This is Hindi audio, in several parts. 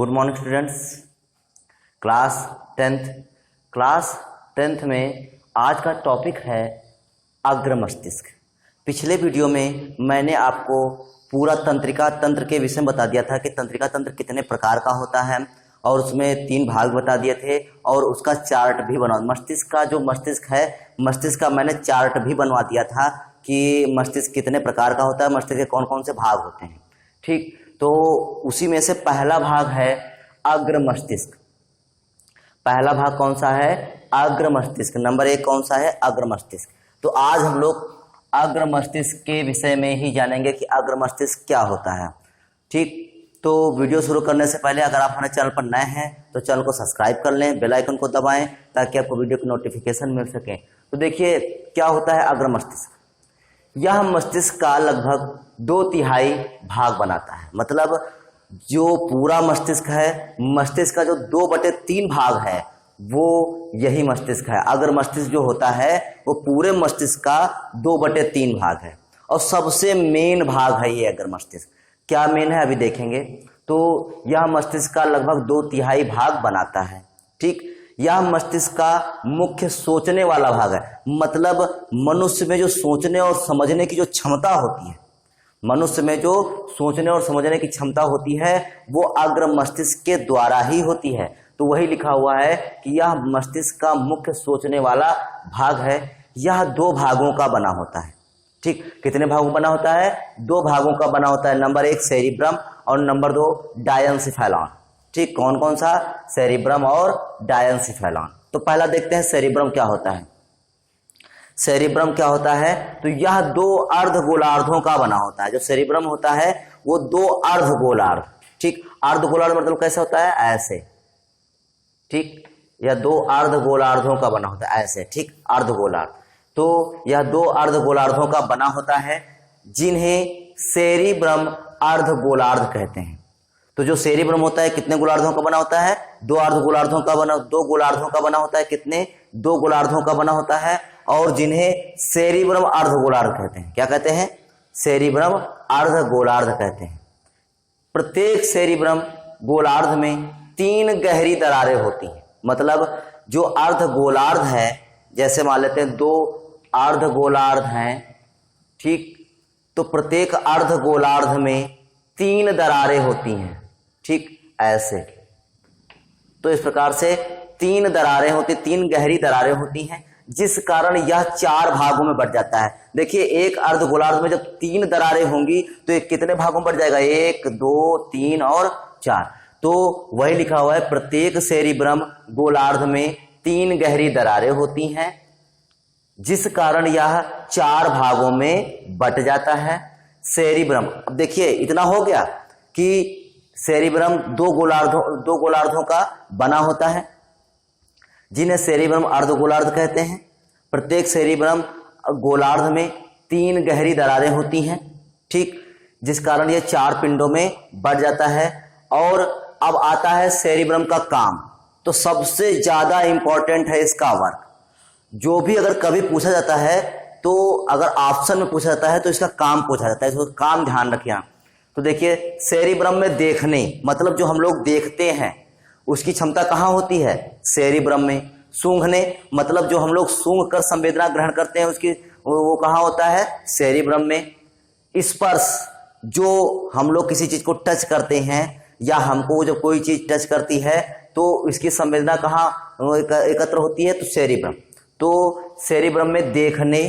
Good morning students. Class tenth में आज का टॉपिक है अग्र मस्तिष्क। पिछले वीडियो में मैंने आपको पूरा तंत्रिका तंत्र के विषय में बता दिया था कि तंत्रिका तंत्र कितने प्रकार का होता है और उसमें 3 भाग बता दिए थे और उसका चार्ट भी बना। मस्तिष्क का जो मस्तिष्क है, मस्तिष्क का मैंने चार्ट भी बनवा दिया था कि मस्तिष्क कितने प्रकार का होता है, मस्तिष्क के कौन कौन से भाग होते हैं। ठीक, तो उसी में से पहला भाग है अग्र मस्तिष्क। पहला भाग कौन सा है? अग्र मस्तिष्क। नंबर 1 कौन सा है? अग्र मस्तिष्क। तो आज हम लोग अग्र मस्तिष्क के विषय में ही जानेंगे कि अग्र मस्तिष्क क्या होता है। ठीक, तो वीडियो शुरू करने से पहले अगर आप हमारे चैनल पर नए हैं तो चैनल को सब्सक्राइब कर लें, बेल आइकन को दबाएं ताकि आपको वीडियो की नोटिफिकेशन मिल सके। तो देखिए क्या होता है अग्र मस्तिष्क। यह मस्तिष्क का लगभग 2/3 भाग बनाता है। मतलब जो पूरा मस्तिष्क है, मस्तिष्क का जो 2/3 भाग है वो यही मस्तिष्क है। अग्र मस्तिष्क जो होता है वो पूरे मस्तिष्क का 2/3 भाग है और सबसे मेन भाग है ये अग्र मस्तिष्क। क्या मेन है अभी देखेंगे। तो यह मस्तिष्क का लगभग 2/3 भाग बनाता है। ठीक, यह मस्तिष्क का मुख्य सोचने वाला भाग है। मतलब मनुष्य में जो सोचने और समझने की जो क्षमता होती है, मनुष्य में जो सोचने और समझने की क्षमता होती है वो अग्र मस्तिष्क के द्वारा ही होती है। तो वही लिखा हुआ है कि यह मस्तिष्क का मुख्य सोचने वाला भाग है। यह 2 भागों का बना होता है। ठीक, कितने भागों बना होता है? 2 भागों का बना होता है। नंबर 1 सेरिब्रम और नंबर 2 डायंसिफेलॉन। ठीक, कौन कौन सा? सेरिब्रम और डायंसिफेलॉन। तो पहला देखते हैं सेरिब्रम क्या होता है। सेरिब्रम क्या होता है? तो यह 2 अर्धगोलार्धों का बना होता है। जो सेरिब्रम होता है वो 2 अर्धगोलार्ध। ठीक, अर्धगोलार्ध मतलब कैसे होता है? ऐसे। ठीक, यह 2 अर्धगोलार्धों का बना होता है ऐसे। ठीक, अर्धगोलार्ध। तो यह 2 अर्धगोलार्धों का बना होता है जिन्हें सेरिब्रम अर्धगोलार्ध कहते हैं। तो जो सेरिब्रम होता है कितने गोलार्धों का बना होता है? 2 अर्धगोलार्धों का बना, 2 गोलार्धों का बना होता है। कितने? 2 गोलार्धों का बना होता है और जिन्हें सेरिब्रम अर्धगोलार्ध कहते हैं। क्या कहते हैं? सेरिब्रम अर्धगोलार्ध कहते हैं। प्रत्येक सेरिब्रम गोलार्ध में 3 गहरी दरारें होती हैं। मतलब जो अर्धगोलार्ध है, जैसे मान लेते हैं 2 अर्धगोलार्ध हैं। ठीक, तो प्रत्येक अर्धगोलार्ध में 3 दरारें होती हैं। ठीक, ऐसे। तो इस प्रकार से 3 दरारें होती, 3 गहरी दरारें होती हैं जिस कारण यह 4 भागों में बढ़ जाता है। देखिए एक अर्धगोलार्ध में जब 3 दरारें होंगी तो ये कितने भागों में बढ़ जाएगा? 1 2 3 और 4। तो वही लिखा हुआ है प्रत्येक सेरिब्रम गोलार्ध में 3 गहरी दरारें होती हैं जिस कारण यह 4 भागों में बट जाता है। सेरिब्रम, अब देखिए इतना हो गया कि सेरिब्रम 2 गोलार्धों का बना होता है जिन्हें सेरिब्रम अर्धगोलार्ध कहते हैं। प्रत्येक सेरिब्रम गोलार्ध में 3 गहरी दरारें होती हैं। ठीक, जिस कारण यह 4 पिंडों में बढ़ जाता है। और अब आता है सेरिब्रम का काम। तो सबसे ज्यादा इंपॉर्टेंट है इसका वर्क। जो भी अगर कभी पूछा जाता है तो अगर ऑप्शन में पूछा जाता है तो इसका काम पूछा जाता है। इसका काम ध्यान रखिए। तो देखिए सेरिब्रम में देखने, मतलब जो हम लोग देखते हैं उसकी क्षमता कहाँ होती है? सेरिब्रम में। सूंघने, मतलब जो हम लोग सूंघ कर संवेदना ग्रहण करते हैं उसकी वो कहाँ होता है? सेरिब्रम में। स्पर्श, जो हम लोग किसी चीज को टच करते हैं या हमको जब कोई चीज टच करती है तो इसकी संवेदना कहाँ एकत्र होती है? तो सेरिब्रम। तो सेरिब्रम में देखने,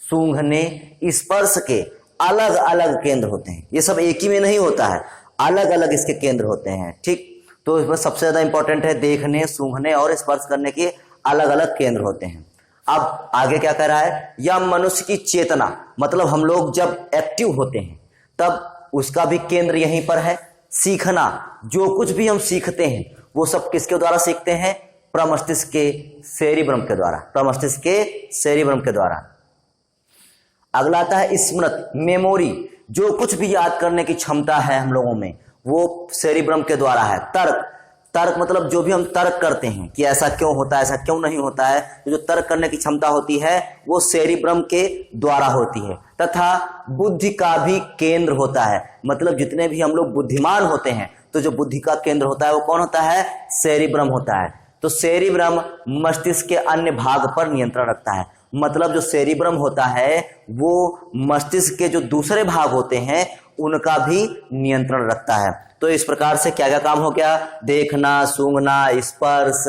सूंघने, स्पर्श के अलग अलग केंद्र होते हैं। ये सब एक ही में नहीं होता है, अलग अलग इसके केंद्र होते हैं। ठीक, तो इसमें सबसे ज्यादा इंपॉर्टेंट है देखने, सूंघने और स्पर्श करने के अलग अलग केंद्र होते हैं। अब आगे क्या कह रहा है? यह मनुष्य की चेतना, मतलब हम लोग जब एक्टिव होते हैं तब उसका भी केंद्र यहीं पर है। सीखना, जो कुछ भी हम सीखते हैं वो सब किसके द्वारा सीखते हैं? प्रमस्तिष्क के सेरिब्रम के द्वारा। प्रमस्तिष्क के सेरिब्रम के द्वारा। अगला आता है स्मृति, मेमोरी। जो कुछ भी याद करने की क्षमता है हम लोगों में वो सेरिब्रम के द्वारा है। तर्क मतलब जो भी हम तर्क करते हैं कि ऐसा क्यों होता है, ऐसा क्यों नहीं होता है, तो जो तर्क करने की क्षमता होती है वो सेरिब्रम के द्वारा होती है। तथा बुद्धि का भी केंद्र होता है। मतलब जितने भी हम लोग बुद्धिमान होते हैं तो जो बुद्धि का केंद्र होता है वो कौन होता है? सेरिब्रम होता है। तो सेरिब्रम मस्तिष्क के अन्य भाग पर नियंत्रण रखता है। मतलब जो सेरिब्रम होता है वो मस्तिष्क के जो दूसरे भाग होते हैं उनका भी नियंत्रण रखता है। तो इस प्रकार से क्या क्या काम हो गया? देखना, सूंघना, स्पर्श,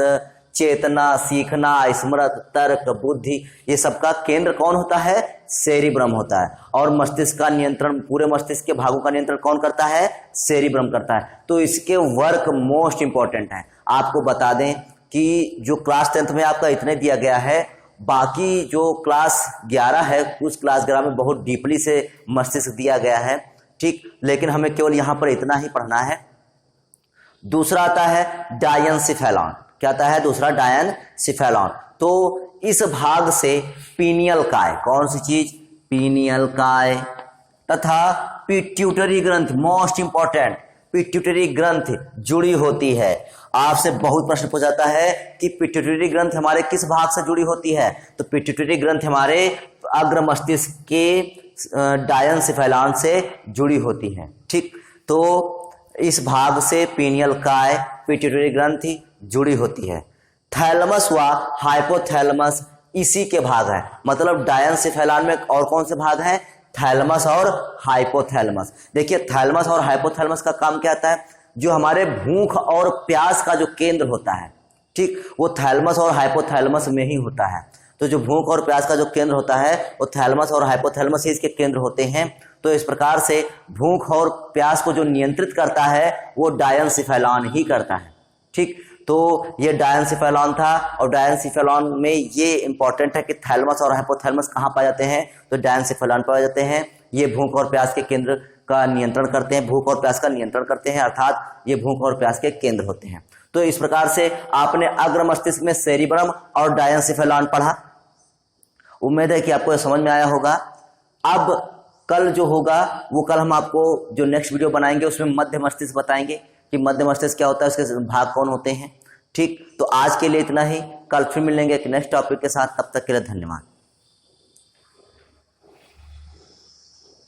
चेतना, सीखना, स्मृत, तर्क, बुद्धि, ये सबका केंद्र कौन होता है? सेरिब्रम होता है। और मस्तिष्क का नियंत्रण, पूरे मस्तिष्क के भागों का नियंत्रण कौन करता है? सेरिब्रम करता है। तो इसके वर्क मोस्ट इंपॉर्टेंट है। आपको बता दें कि जो क्लास 10th में आपका इतने दिया गया है, बाकी जो क्लास 11 है उस क्लास 11 में बहुत डीपली से मस्तिष्क दिया गया है, ठीक, लेकिन हमें केवल यहां पर इतना ही पढ़ना है। दूसरा आता है डायनसिफेलॉन। क्या आता है? दूसरा डायनसिफेलॉन। तो इस भाग से पीनियल काय, कौन सी चीज? पीनियल काय तथा पिट्यूटरी ग्रंथ, मोस्ट इंपॉर्टेंट, पिट्यूटरी ग्रंथ जुड़ी होती है। आपसे बहुत प्रश्न पूछा जाता है कि पिट्यूटरी ग्रंथ हमारे किस भाग से जुड़ी होती है? तो पिट्यूटरी ग्रंथ हमारे अग्र मस्तिष्क के डायनसिफेलॉन से जुड़ी होती है, ठीक। तो इस भाग से पीनियल काय, पिट्यूटरी ग्रंथि जुड़ी होती है। थैलमस व हाइपोथैलमस इसी के भाग है। मतलब डायनसिफेलॉन में और कौन से भाग हैं? थैलमस और हाइपोथैलमस। देखिए थैलमस और हाइपोथैलमस का काम क्या आता है? जो हमारे भूख और प्यास का जो केंद्र होता है, ठीक, वो थैलमस और हाइपोथैलमस में ही होता है। तो जो भूख और प्यास का जो केंद्र होता है वो थैलमस और हाइपोथैलमस ही इसके केंद्र होते हैं। तो इस प्रकार से भूख और प्यास को जो नियंत्रित करता है वो डायनसिफेलॉन ही करता है, ठीक। तो ये डायनसिफेलॉन था और डायनसिफेलॉन में ये इंपॉर्टेंट है कि थैलमस और हाइपोथैलमस कहाँ पाए जाते हैं? तो डायनसिफेलॉन पाए जाते हैं। ये भूख और प्यास के केंद्र का नियंत्रण करते हैं, भूख और प्यास का नियंत्रण करते हैं, अर्थात ये भूख और प्यास के केंद्र होते हैं। तो इस प्रकार से आपने अग्र मस्तिष्क में सेरिब्रम और डायनसिफेलॉन पढ़ा। उम्मीद है कि आपको यह समझ में आया होगा। अब कल जो होगा वो कल हम आपको जो नेक्स्ट वीडियो बनाएंगे उसमें मध्य मस्तिष्क बताएंगे कि मध्य मस्तिष्क क्या होता है, उसके भाग कौन होते हैं, ठीक। तो आज के लिए इतना ही। कल फिर मिलेंगे एक नेक्स्ट टॉपिक के साथ। तब तक के लिए धन्यवाद।